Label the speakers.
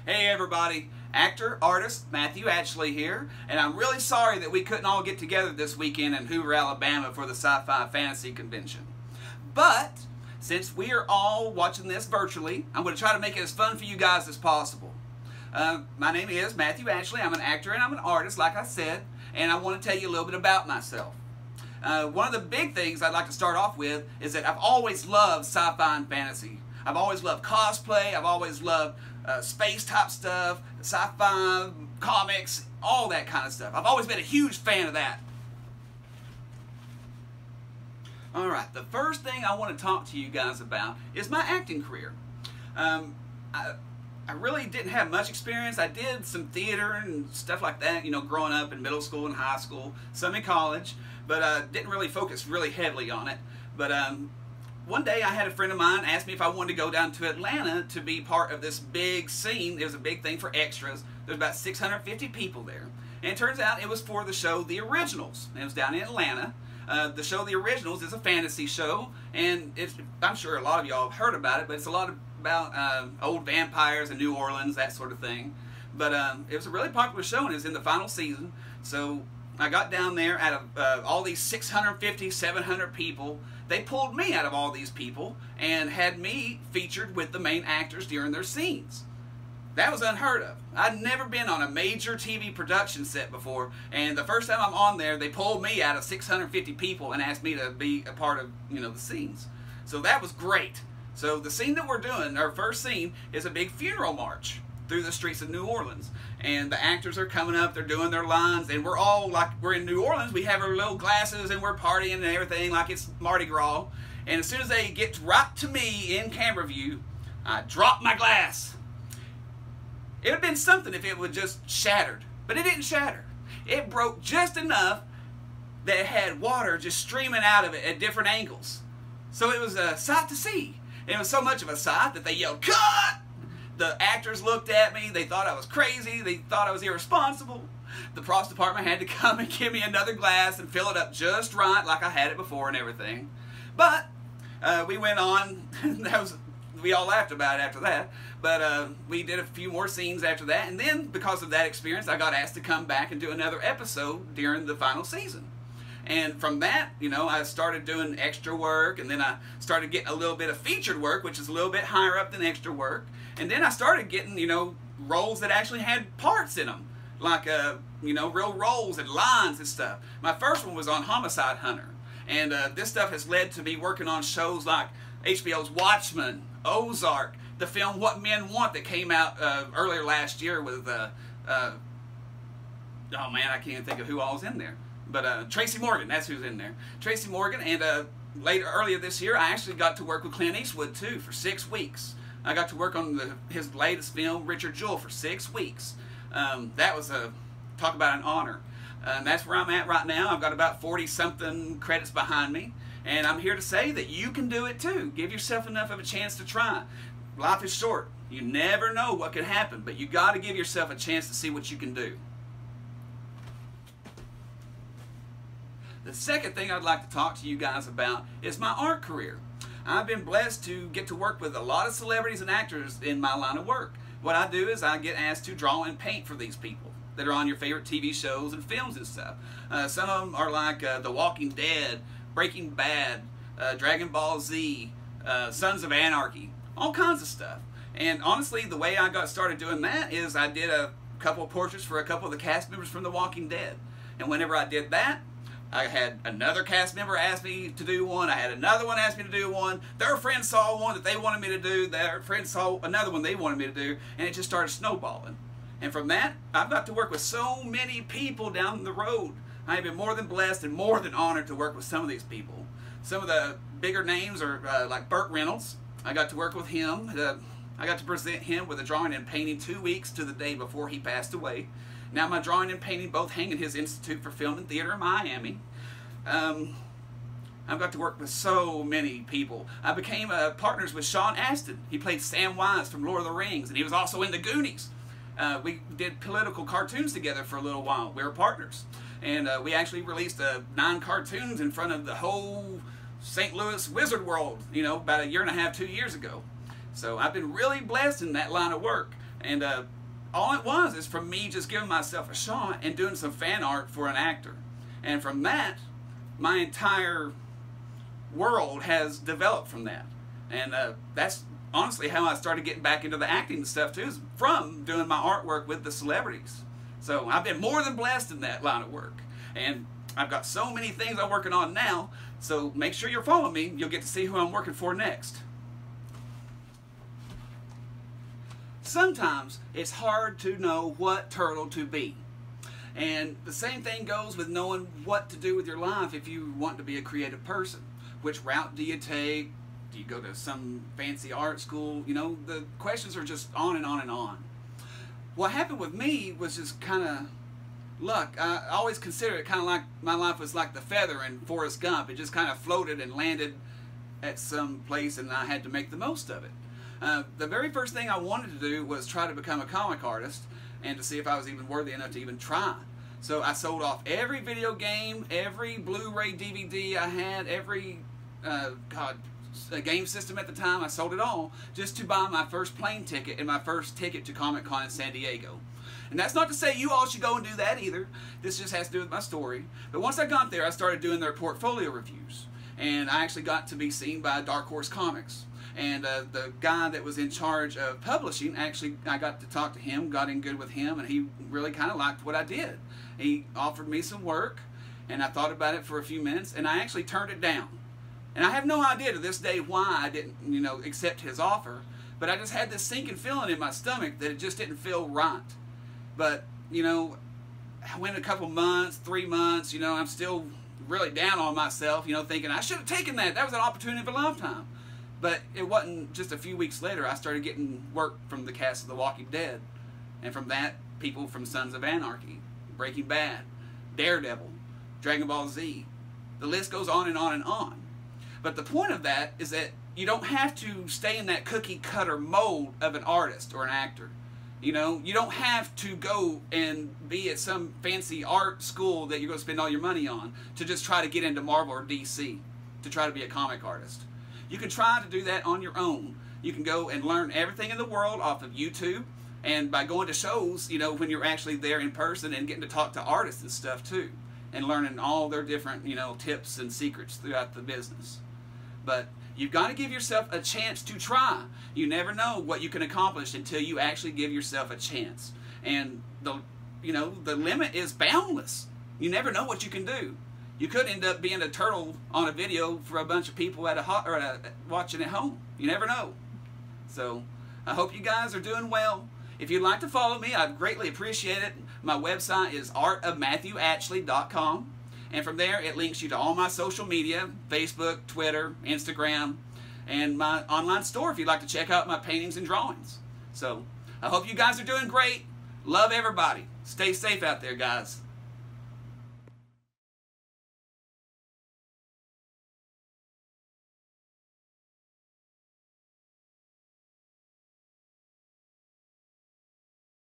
Speaker 1: Hey everybody, actor, artist, Matthew Atchley here, and I'm really sorry that we couldn't all get together this weekend in Hoover, Alabama for the SciFi Fantasy Convention. But, since we are all watching this virtually, I'm going to try to make it as fun for you guys as possible. My name is Matthew Atchley. I'm an actor and I'm an artist, like I said, and I want to tell you a little bit about myself. One of the big things I'd like to start off with is that I've always loved sci-fi and fantasy. I've always loved cosplay, I've always loved space type stuff, sci-fi, comics, all that kind of stuff. I've always been a huge fan of that. Alright, the first thing I want to talk to you guys about is my acting career. I really didn't have much experience. I did some theater and stuff like that, you know, growing up in middle school and high school, some in college, but didn't really focus really heavily on it. But one day I had a friend of mine ask me if I wanted to go down to Atlanta to be part of this big scene. It was a big thing for extras. There's about 650 people there. And it turns out it was for the show The Originals. And it was down in Atlanta. The show The Originals is a fantasy show, and I'm sure a lot of y'all have heard about it, but it's a lot about old vampires in New Orleans, that sort of thing. But it was a really popular show, and it was in the final season. So I got down there out of all these 650, 700 people. They pulled me out of all these people and had me featured with the main actors during their scenes. That was unheard of. I'd never been on a major TV production set before, and the first time I'm on there, they pulled me out of 650 people and asked me to be a part of, you know, the scenes. So that was great. So the scene that we're doing, our first scene, is a big funeral march through the streets of New Orleans. And the actors are coming up, they're doing their lines, and we're all like, we're in New Orleans, we have our little glasses and we're partying and everything like it's Mardi Gras. And as soon as they get right to me in camera view, I drop my glass. It would have been something if it would just shattered, but it didn't shatter. It broke just enough that it had water just streaming out of it at different angles. So it was a sight to see. And it was so much of a sight that they yelled, "Cut!" The actors looked at me, they thought I was crazy, they thought I was irresponsible. The props department had to come and give me another glass and fill it up just right like I had it before and everything. But we went on, we all laughed about it after that, but we did a few more scenes after that, and then because of that experience I got asked to come back and do another episode during the final season. And from that, you know, I started doing extra work, and then I started getting a little bit of featured work, which is a little bit higher up than extra work. And then I started getting, you know, roles that actually had parts in them, like, you know, real roles and lines and stuff. My first one was on Homicide Hunter, and this stuff has led to me working on shows like HBO's Watchmen, Ozark, the film What Men Want that came out earlier last year with, oh man, I can't even think of who all was in there. But Tracy Morgan, that's who's in there. Tracy Morgan, and earlier this year, I actually got to work with Clint Eastwood too for 6 weeks. I got to work on his latest film, Richard Jewell, for 6 weeks. That was talk about an honor. That's where I'm at right now. I've got about 40-something credits behind me, and I'm here to say that you can do it too. Give yourself enough of a chance to try. Life is short. You never know what could happen, but you got to give yourself a chance to see what you can do. The second thing I'd like to talk to you guys about is my art career. I've been blessed to get to work with a lot of celebrities and actors in my line of work. What I do is I get asked to draw and paint for these people that are on your favorite TV shows and films and stuff. Some of them are like The Walking Dead, Breaking Bad, Dragon Ball Z, Sons of Anarchy, all kinds of stuff. And honestly, the way I got started doing that is I did a couple of portraits for a couple of the cast members from The Walking Dead. And whenever I did that, I had another cast member ask me to do one. I had another one ask me to do one. Their friend saw one that they wanted me to do. Their friend saw another one they wanted me to do. And it just started snowballing. And from that, I've got to work with so many people down the road. I have been more than blessed and more than honored to work with some of these people. Some of the bigger names are like Burt Reynolds. I got to work with him. I got to present him with a drawing and painting 2 weeks to the day before he passed away. Now my drawing and painting both hang in his Institute for Film and Theater in Miami. I've got to work with so many people. I became partners with Sean Astin. He played Samwise from Lord of the Rings, and he was also in the Goonies. We did political cartoons together for a little while. We were partners. And we actually released 9 cartoons in front of the whole St. Louis Wizard World, you know, about 1.5 to 2 years ago. So I've been really blessed in that line of work. And all it was is from me just giving myself a shot and doing some fan art for an actor. And from that, my entire world has developed from that. And that's honestly how I started getting back into the acting stuff too, is from doing my artwork with the celebrities. So I've been more than blessed in that line of work. And I've got so many things I'm working on now, so make sure you're following me. You'll get to see who I'm working for next. Sometimes it's hard to know what turtle to be. And the same thing goes with knowing what to do with your life if you want to be a creative person. Which route do you take? Do you go to some fancy art school? You know, the questions are just on and on and on. What happened with me was just kind of luck. I always consider it kind of like my life was like the feather in Forrest Gump. It just kind of floated and landed at some place, and I had to make the most of it. The very first thing I wanted to do was try to become a comic artist and to see if I was even worthy enough to even try. So I sold off every video game, every Blu-ray DVD I had, every game system at the time. I sold it all just to buy my first plane ticket and my first ticket to Comic-Con in San Diego. And that's not to say you all should go and do that either. This just has to do with my story. But once I got there, I started doing their portfolio reviews. And I actually got to be seen by Dark Horse Comics. And the guy that was in charge of publishing, actually, I got to talk to him, got in good with him, and he really kind of liked what I did. He offered me some work, and I thought about it for a few minutes, and I actually turned it down. And I have no idea to this day why I didn't, you know, accept his offer, but I just had this sinking feeling in my stomach that it just didn't feel right. But, you know, I went a couple months, 3 months, you know, I'm still really down on myself, you know, thinking I should have taken that. That was an opportunity of a lifetime. But it wasn't just a few weeks later I started getting work from the cast of The Walking Dead. And from that, people from Sons of Anarchy, Breaking Bad, Daredevil, Dragon Ball Z. The list goes on and on and on. But the point of that is that you don't have to stay in that cookie cutter mold of an artist or an actor. You know, you don't have to go and be at some fancy art school that you're going to spend all your money on to just try to get into Marvel or DC, to try to be a comic artist. You can try to do that on your own. You can go and learn everything in the world off of YouTube, and by going to shows, you know, when you're actually there in person and getting to talk to artists and stuff too, and learning all their different, you know, tips and secrets throughout the business. But you've got to give yourself a chance to try. You never know what you can accomplish until you actually give yourself a chance. And the limit is boundless. You never know what you can do. You could end up being a turtle on a video for a bunch of people watching at home. You never know. So I hope you guys are doing well. If you'd like to follow me, I'd greatly appreciate it. My website is artofmatthewatchley.com. And from there, it links you to all my social media, Facebook, Twitter, Instagram, and my online store if you'd like to check out my paintings and drawings. So I hope you guys are doing great. Love everybody. Stay safe out there, guys.